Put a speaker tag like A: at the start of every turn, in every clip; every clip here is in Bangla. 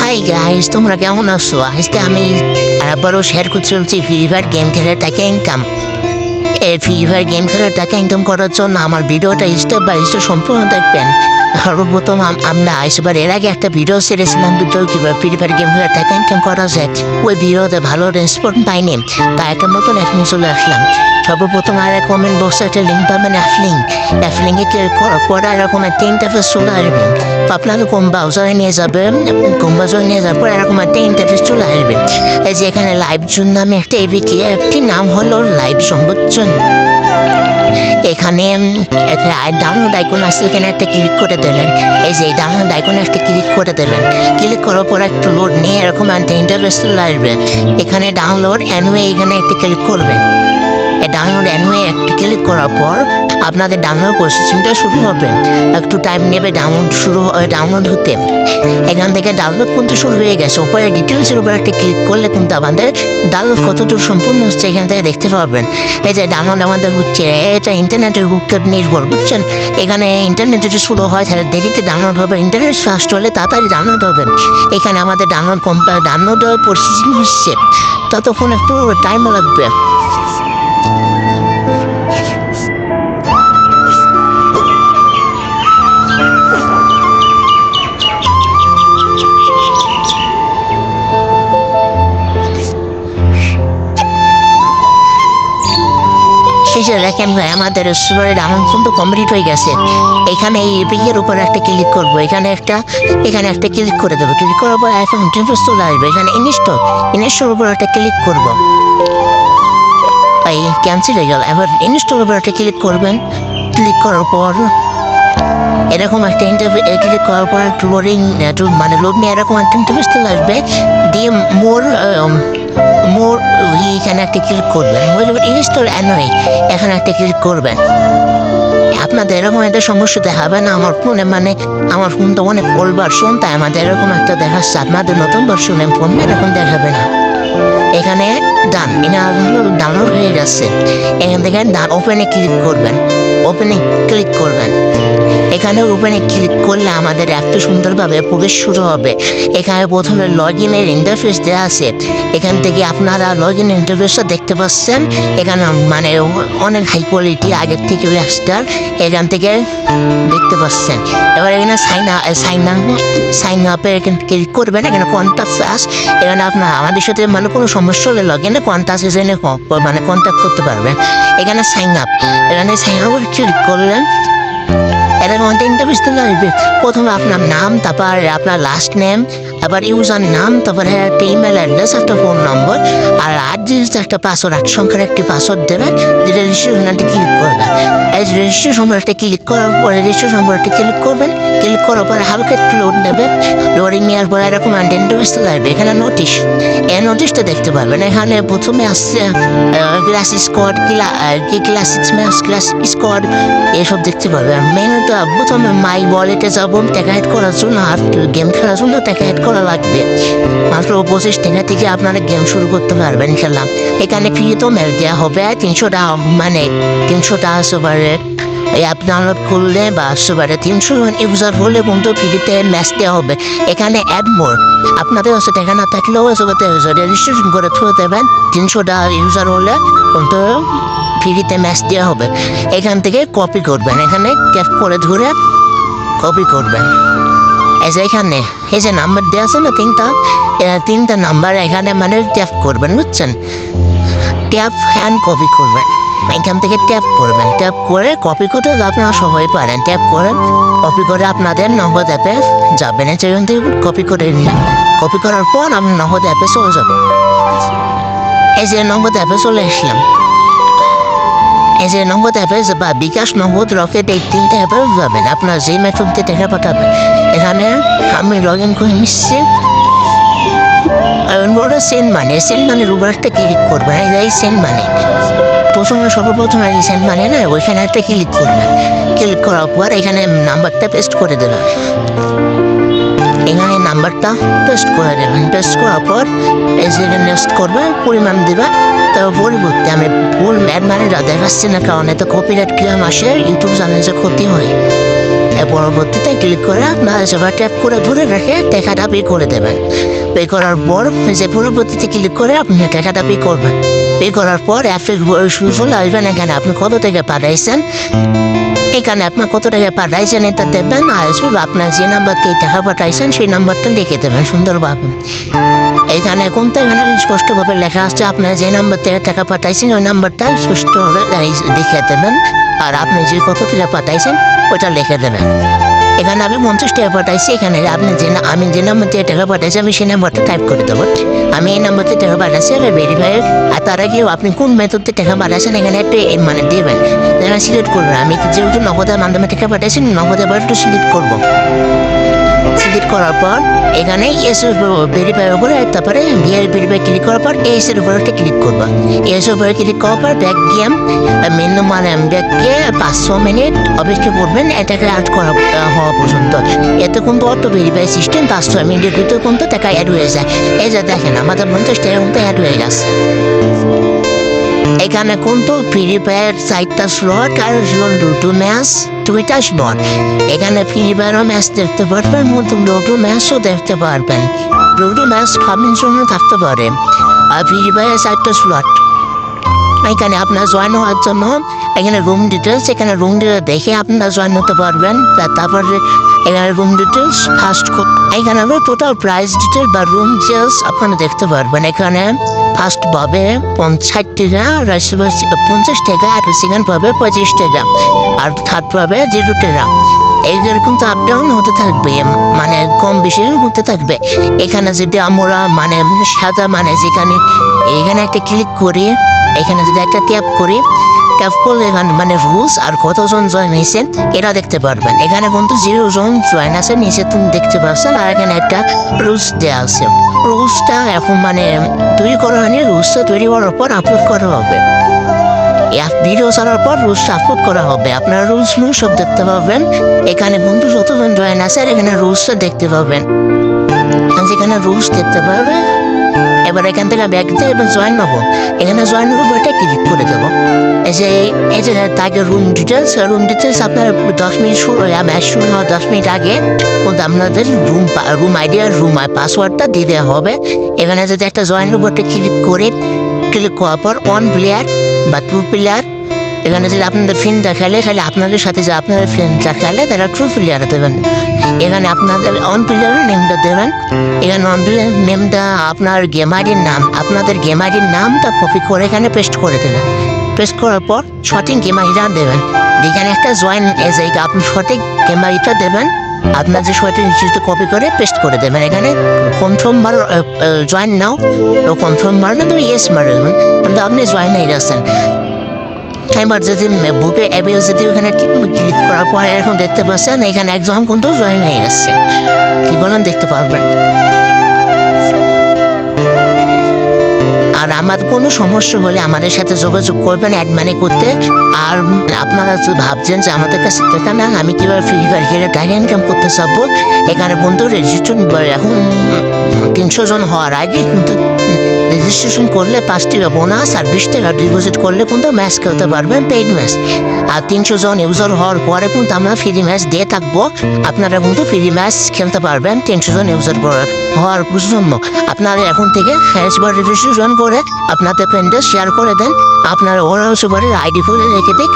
A: হাই গাইস, তোমরা কেমন আছো? আজকে আমি আবারও শেয়ার করতে চলছি ফ্রি ফায়ার গেম খেলার টাকা ইনকাম। এই ফ্রি ফায়ার গেম খেলার টাকা ইনকাম করার জন্য আমার ভিডিওটা স্টেপ বাই স্টেপ সম্পূর্ণ দেখবেন। সর্বপ্রথম আমরা আসবার এর আগে একটা ভিডিও ছেড়েছিলাম দুটো কিভাবে ফ্রি ফায়ার গেম খেলার টাকা ইনকাম করা যায়। ওই ভিডিওতে ভালো রেসপন্স পাইনি, তাই একটা নতুন এখন চলে আসলাম। সর্বপ্রথম আর কমেন্ট বক্সে একটা লিঙ্ক পাবেন, অ্যাফলিংয়ে ক্লিক করার পরে এরকম একটা ইন্টারফেস চলে আসবে। তো আপনারা কোন ব্রাউজারে নিয়ে যাবেন, কোন ব্রাউজারে নিয়ে যাওয়ার পর এরকম একটা ইন্টারফেস চলে আসবে। এই যে এখানে লাইভ জোন নামে একটা এবিটি অ্যাপটি নাম হলো লাইভ সংগঠন। এখানে ডাউনলোড আইকন আছে, এখানে একটা ক্লিক করে দেবেন। এই যে ডাউনলোড আইকনে একটা ক্লিক করে দেবেন। ক্লিক করার পর একটু লোড নিয়ে এরকম একটা ইন্টারফেস চলে আসবে। এখানে ডাউনলোড অ্যানুয়ে এখানে একটা ক্লিক করবেন। ডাউনলোড অ্যানুয়ে একটা ক্লিক করার পর আপনাদের ডাউনলোড প্রসেসিংটা শুরু হবে। একটু টাইম নেবে ডাউনলোড হতে। এখান থেকে ডাউনলোড করতে শুরু হয়ে গেছে। উপরে ডিটেলসের উপর একটা ক্লিক করলে কিন্তু আমাদের ডাউনলোড কতটুকু সম্পূর্ণ হচ্ছে এখান থেকে দেখতে পারবেন। এই যে ডাউনলোড আমাদের হচ্ছে, এটা ইন্টারনেটের উপর নির্ভর, বুঝছেন? এখানে ইন্টারনেট যদি শুরু হয় তাহলে দেরিতে ডাউনলোড হবে, ইন্টারনেট ফাস্ট হলে তাড়াতাড়ি ডাউনলোড হবে। এখানে আমাদের ডাউনলোড প্রসেসিং হচ্ছে, ততক্ষণ একটু টাইম লাগবে। দেখেন ভাই, আমাদের সুপারের ডাউনলোড কিন্তু কমপ্লিট হয়ে গেছে। এখানে এই এপিকের উপর একটা ক্লিক করবো, এখানে একটা ক্লিক করে দেবো। ক্লিক করার পর এখন ইন্টারফেস চলে আসবে। এখানে ইনস্টল উপর একটা ক্লিক করবো। তাই ক্যান্সেল হয়ে গেল। এবার ইনস্টল উপর একটা ক্লিক করবেন। ক্লিক করার পর এরকম একটা ক্লিক করার পর একটু লোড নিয়ে এরকম একটা ইন্টারফেস চলে আসবে। দিয়ে মোর এখানে একটা ক্লিক করবেন। ইনস্টল অ্যানুয়ে এখানে একটা ক্লিক করবেন। আপনাদের এরকম একটা সমস্যা দেখাবে না। আমার ফোনটা অনেক ওল্ড ভার্সন, তাই আমাদের এরকম একটা দেখাচ্ছে। আপনাদের নতুন ভার্সনের ফোন এরকম দেখাবে না। এখানে ডাউনলোড হয়ে যাচ্ছে। এখান থেকে ওপেনে ক্লিক করবেন। এখানে ওপেনে ক্লিক করলে আমাদের এত সুন্দরভাবে প্রবেশ শুরু হবে। এখানে প্রথমে লগ ইনের ইন্টারফেস দেওয়া আছে। এখান থেকে আপনারা লগ ইন ইন্টারফেসটা দেখতে পাচ্ছেন। এখানে অনেক হাই কোয়ালিটি, আগের থেকে স্টার এখান থেকে দেখতে পাচ্ছেন। এবার এখানে সাইন আপে এখানে ক্লিক করবেন। এখানে কন্ট্যাক্ট আস, এখানে আপনার আমাদের সাথে কোনো সমস্যা হলে লগ ইনে কন্ট্যাক্ট এজেন্টে কন্ট্যাক্ট করতে পারবেন। এখানে সাইন আপ ক্লিক করলেন। এরকম একটা ইন্টারফেস চলে আসবে। প্রথমে আপনার নাম, তারপর আপনার লাস্ট নেম, তারপর ইউজার নাম, তারপরে একটা ইমেল অ্যাড্রেস, একটা ফোন নম্বর আর 8 ডিজিট একটা পাসওয়ার্ড, 8 সংখ্যার একটি পাসওয়ার্ড দেবেন। যেটা রেজিস্ট্রেশনটা ক্লিক করবেন। এই রেজিস্ট্রেশন একটা ক্লিক করার পরে ক্লিক করবেন। ক্লিক করার পরে হালকা একটু লোড নেবে। লোডিং নেওয়ার পরে এরকম একটা ইন্টারফেস চলে আসবে। এখানে এই নোটিশটা দেখতে পারবেন। এখানে প্রথমে আসছে ক্লাস স্কোয়াড, ক্লাস স্কোয়াড এসব দেখতে পারবেন। মেনুতে প্রথমে মাই ওয়ালেটে যাবো টাকা অ্যাড করার জন্য। আর গেম খেলার জন্য টাকা অ্যাড করা লাগবে। মাত্র 25 টাকা থেকে আপনারা গেম শুরু করতে পারবেন ইনশাল্লাহ। এখানে ফ্রি তো মেল দেওয়া হবে 300 টাকা, 300 টাকা সুপারে অ্যাপ ডাউনলোড করলে বা সুপারে 300 ইউজার হলে কিন্তু ফ্রিতে ম্যাচ দেওয়া হবে। এখানে অ্যাড মোর, আপনাদের হচ্ছে টাকা না থাকলেও রেজিস্ট্রেশন করে থুয়ে দেবেন। 300 টাকা ইউজার হলে কিন্তু ফ্রিতে ম্যাচ দেওয়া হবে। এখান থেকে কপি করবেন। এখানে ট্যাপ করে ধরে কপি করবেন। এই যে নাম্বার দেওয়া আছে না তিনটা নাম্বার, এখানে ট্যাপ করবেন, বুঝছেন? ট্যাপ অ্যান্ড কপি করবেন। এখান থেকে ট্যাপ করবেন। ট্যাপ করে কপি করতে আপনারা সবাই পারেন। ট্যাপ করে কপি করে আপনাদের নগদ অ্যাপে যাবেন। সেখান থেকে কপি করে নিন। কপি করার পর আপনি নগদ অ্যাপে চলে যাবেন। এই যে নগদ অ্যাপে চলে আসলাম। এই যে নগদ অ্যাপে বা বিকাশ, নগদ, রকেট এই 3টা অ্যাপে যাবেন। আপনার যে মেথড দিয়ে টাকা পাঠাবেন। এখানে আমি লগ ইন করে নিচ্ছি। সেন্ড মানির উপর একটা ক্লিক করবেন। এই সেন্ড মানি সর্বপ্রথম এই সেন্ড মানি না, ওইখানে একটা ক্লিক করবেন। ক্লিক করার পর এখানে নাম্বারটা পেস্ট করে দেবেন। এখানে নাম্বারটা পেস্ট করে দেবেন। পেস্ট করার পর এই যে নেক্সট করবে, পরিমাণ দেবে। তো পরিবর্তে আমি ভুল দেখাচ্ছি না, কারণ এত কপিরাইট ক্লেম আসে, ইউটিউব জানে যে ক্ষতি হয়। পরবর্তীতে ক্লিক করে আপনার সেবার ট্যাপ করে ধরে রেখে টাকাটা পে করে দেবেন। পে করার পর যে পরবর্তীতে ক্লিক করে আপনি টাকাটা পে করবেন। পে করার পর অ্যাপের চলে আসবেন। এখানে আপনি কত টাকা পাঠাইছেন, এখানে আপনার কত টাকা পাঠাইছেন এটা দেবেন। আর আপনার যে নাম্বার থেকে টাকা পাঠাইছেন সেই নাম্বারটা লিখে দেবেন সুন্দরভাবে। এখানে কোনটা এখানে স্পষ্টভাবে লেখা আসছে আপনার যে নাম্বার থেকে টাকা পাঠাইছেন ওই নাম্বারটা স্পষ্টভাবে লিখে দেবেন। আর আপনি যে কত টাকা পাঠাইছেন ওটা লিখে দেবেন। এখানে আমি 50 টাকা পাঠাইছি, এখানে আপনি আমি যে নাম্বার থেকে টাকা পাঠাইছি আমি সেই নাম্বারটা টাইপ করে দেবো। আমি এই নাম্বার থেকে টাকা পাঠাচ্ছি আর ভেরিফাই। আর তার আগেও আপনি কোন মেথড থেকে টাকা পাঠাচ্ছেন এখানে একটা মানে দেবেন, সিলেক্ট করবেন। আমি যেহেতু নগদের মাধ্যমে টাকা পাঠাইছি নগদের আবার একটু সিলেক্ট করবো। সিলেক্ট করার পর এখানে এস ভেরিফাইয়ের উপরে, তারপরে ভেরিফাই ক্লিক করার পর এস এর উপরে একটা ক্লিক করবা। এস এর উপরে ক্লিক করার পর ব্যাক গেম মেনু মানে ব্যাককে 500 মিনিট অপেক্ষা করবেন এটাকে অ্যাড করা হওয়া পর্যন্ত। এতে কিন্তু অটো ভেরিফাই সিস্টেম 500 মিনিটের ভিতরে কিন্তু টাকা অ্যাড হয়ে যায়। এই যে দেখেন আমাদের 50 টাকা কিন্তু অ্যাড হয়ে গেছে। এখানে কিন্তু ফ্রি ফায়ার 4টা স্লট আর 2টো ম্যাচ 2টা স্লট। এখানে ফ্রি ফায়ারও ম্যাচ দেখতে পারবেন, মতো 2টো ম্যাচও দেখতে পারবেন। 2টো ম্যাচ খাবেন জন্য থাকতে পারে। আর ফ্রি ফায়ার 4টা স্লট। এখানে আপনার জয়েন হওয়ার জন্য এখানে রুম ডিটেলস, এখানে রুম ডিটেলস দেখে আপনারা জয়েন হতে পারবেন। তারপরে এখানে রুম ডিটেলস ফার্স্ট এখানে আমরা টোটাল প্রাইস ডিটেল বা রুম ডিটেলস আপনারা দেখতে পারবেন। এখানে ফার্স্ট পাবে 60 টাকা, 50 টাকা, আর সেকেন্ড পাবে 25 টাকা, আর থার্ড পাবে 0 টাকা। এইরকম তো আপ ডাউন হতে থাকবে, মানে কম বেশি হতে থাকবে। এখানে যদি আমরা মানে সাদা মানে যেখানে এখানে একটা ক্লিক করি, এখানে যদি একটা ট্যাপ করি, ট্যাপ করলে এখানে মানে রুলস আর কতজন জয়েন হয়েছেন এটা দেখতে পারবেন। এখানে কিন্তু 0 জন জয়েন আছে নিচে তুমি দেখতে পাচ্ছেন। আর এখানে একটা রুলস দেওয়া আছে। রুলসটা এখন মানে তৈরি করা হয়নি, রুলসটা তৈরি করার পর আপলোড করা হবে। ভিডিও ছাড়ার পর রুলসটা আপলোড করা হবে। আপনারা রুলসগুলো সব দেখতে পাবেন। এখানে বন্ধু যতজন জয়েন আছে আর এখানে রুলসটা দেখতে পাবেন। যেখানে রুলস দেখতে পাবেন এবার এখান থেকে ব্যাক দিয়ে এবার জয়েন হবো। এখানে জয়েন হবো এটা ক্লিক করে দেবো। এই যে তাকে রুম ডিটেলস আপনার 10 মিনিট ম্যাচ শুরু হওয়ার 10 মিনিট আগে কিন্তু আপনাদের রুম আইডি আর রুম পাসওয়ার্ডটা দিয়ে দেওয়া হবে। এখানে যদি একটা জয়েন রুমটা ক্লিক করার পর 1 প্লেয়ার বা 2 প্লেয়ার, এখানে যদি আপনাদের ফ্রেন্ডরা খেলে খালি আপনাদের সাথে যে আপনাদের ফ্রেন্ডরা খেলে তারা ট্রু প্লেয়ার দেবেন। এখানে আপনাদের অন প্লেয়ারের নেমটা দেবেন। এখানে অন প্লেয়ার নেমটা আপনার গেম আইডির নাম, আপনাদের গেম আইডির নামটা কপি করে এখানে পেস্ট করে দেবেন। পেস্ট করার পর সঠিক গেম আইডিটা দেবেন। এখানে একটা জয়েন জায়গা আপনি সঠিক গেম আইডিটা দেবেন। আপনার যে সঠিক জিনিসটা কপি করে পেস্ট করে দেবেন। এখানে কনফার্ম বার জয়েন নাও, কনফার্ম বার না তুমি ইয়েস মারে দেবেন, কিন্তু আপনি জয়েন হয়ে যাচ্ছেন। এবার যদি বুকে অ্যাপে যদি ওখানে ক্লিক করার পরে এখন দেখতে পাচ্ছেন এখানে একজন কিন্তু জয়েন হয়ে আসছে। কি বলেন দেখতে পারবেন। আর আমার কোনো সমস্যা হলে আমাদের সাথে যোগাযোগ করবেন অ্যাডমানি করতে। আর আপনারা যদি ভাবছেন যে আমাদের কাছে টাকা না আমি কীভাবে ফ্রি ফায়ার খেলে টাকা ইনকাম করতে চাবো, এখানে বন্ধু রেজিস্ট্রেশন এখন 300 জন হওয়ার আগে কিন্তু রেজিস্ট্রেশন করলে 5 টাকা বোনাস আর 20 টাকা ডিপোজিট করলে কিন্তু ম্যাচ খেলতে পারবেন, পেইড ম্যাচ। আর 300 জন ইউজার হওয়ার পরে কিন্তু আমরা ফ্রি ম্যাচ দিয়ে থাকবো। আপনারা কিন্তু ফ্রি ম্যাচ খেলতে পারবেন 300 জন ইউজার হওয়ার জন্য। আপনারা এখন থেকে হ্যাশবার রেজিস্ট্রেশন করে আপনাদের ফ্রেন্ডদের শেয়ার করে দেন। আপনারা ওরা সুপারের আইডি খুলে রেখে দিয়ে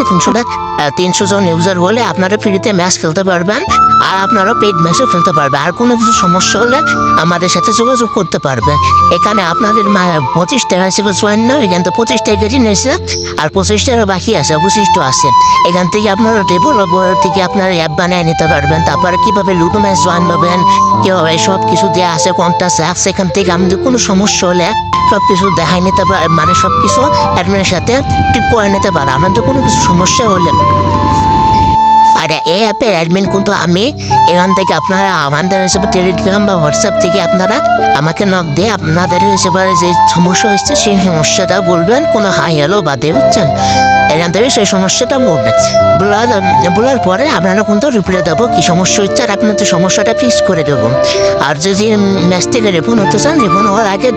A: 300 জন ইউজার হলে আপনারা ফ্রিতে ম্যাচ খেলতে পারবেন। আর আপনারা পেইড ম্যাচও খেলতে পারবেন। আর কোনো কিছু সমস্যা হলে আমাদের সাথে যোগাযোগ করতে পারবেন। এখানে আপনাদের 25 টাকা হিসেবে জয়েন না, এখান থেকে 25 টাকা নিয়েছে আর 25 টাকা বাকি আছে, অবশিষ্ট আছে। এখান থেকে আপনারা ডেভেলপার থেকে আপনারা অ্যাপ বানিয়ে নিতে পারবেন। তারপরে কীভাবে লুডো ম্যাচ জয়েন পাবেন, কীভাবে সব কিছু দেওয়া আছে কোনটা অ্যাপ, সেখান থেকে আমাদের কোনো সমস্যা হলে সব কিছু দেখাই নিতে পারে, মানে সব কিছু অ্যাডমিনের সাথে টিপ করে নিতে পারে আমাদের কোনো কিছু সমস্যা হলে। আর এই অ্যাপের অ্যাডমিন কিন্তু আমি। এখান থেকে আপনারা আমাদের হিসেবে টেলিগ্রাম বা হোয়াটসঅ্যাপ থেকে আপনারা আমাকে নক দিয়ে আপনাদের হিসেবে যে সমস্যা হচ্ছে সেই সমস্যাটা বলবেন, কোনো হাই হ্যালো বাদে, বুঝছেন। এখান থেকে সেই সমস্যাটা বলবেন, বলার পরে আপনারা কিন্তু রিপ্লাই দেবো কী সমস্যা হচ্ছে আর আপনাদের সমস্যাটা ফিক্স করে দেবো। আর যদি ম্যাচ থেকে রেফোন হতে চান, রেফোন হওয়ার আগে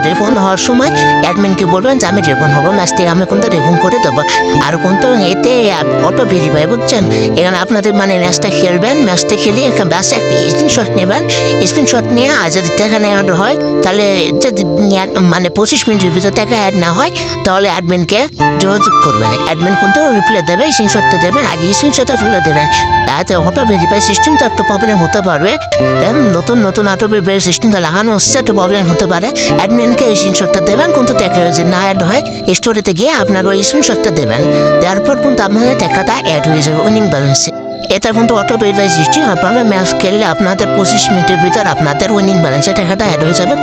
A: রেফোন হওয়ার সময় অ্যাডমিনকে বলবেন যে আমি রেফোন হবো, ম্যাচ থেকে আমি কিন্তু রেফোন করে দেবো। আর কিন্তু এতে অটো ভেরিফাই, বুঝছেন। এখানে এখানে আপনাদের মানে ম্যাচটা খেলবেন, ম্যাচটা খেলে এখানে ব্যাস একটা স্ক্রিনশট নেবেন। স্ক্রিনশট নিয়ে আর যদি টাকা নেওয়া হয় তাহলে যদি মানে 25 মিনিটের ভিতরে টাকা অ্যাড না হয় তাহলে অ্যাডমিনকে যোগাযোগ করবেন। অ্যাডমিন কিন্তু রিপ্লাই দেবে, স্ক্রিনশটটা দেবেন, আগে স্ক্রিনশটটা ফেলে দেবেন। তাতে অটো ভেরিফাই সিস্টেমটা একটু প্রবলেম হতে পারবে। নতুন নতুন অটো ভেরিফাই সিস্টেমটা লাগানো হচ্ছে, একটু প্রবলেম হতে পারে। অ্যাডমিনকে স্ক্রিনশটটা দেবেন, কিন্তু টাকা যদি না অ্যাড হয় স্টোরিতে গিয়ে আপনার ওই স্ক্রিনশটটা দেবেন। তারপর কিন্তু আপনাদের টাকাটা অ্যাড হয়ে যাবে উইনিং ব্যালেন্সে। এটা কিন্তু অটো ভেরিফাই সিস্টেম, আপনারা ম্যাচ খেললে আপনাদের 25 মিনিটের ভিতর আপনাদের উইনিং ব্যালেন্সে টাকাটা অ্যাড হয়ে যাবে।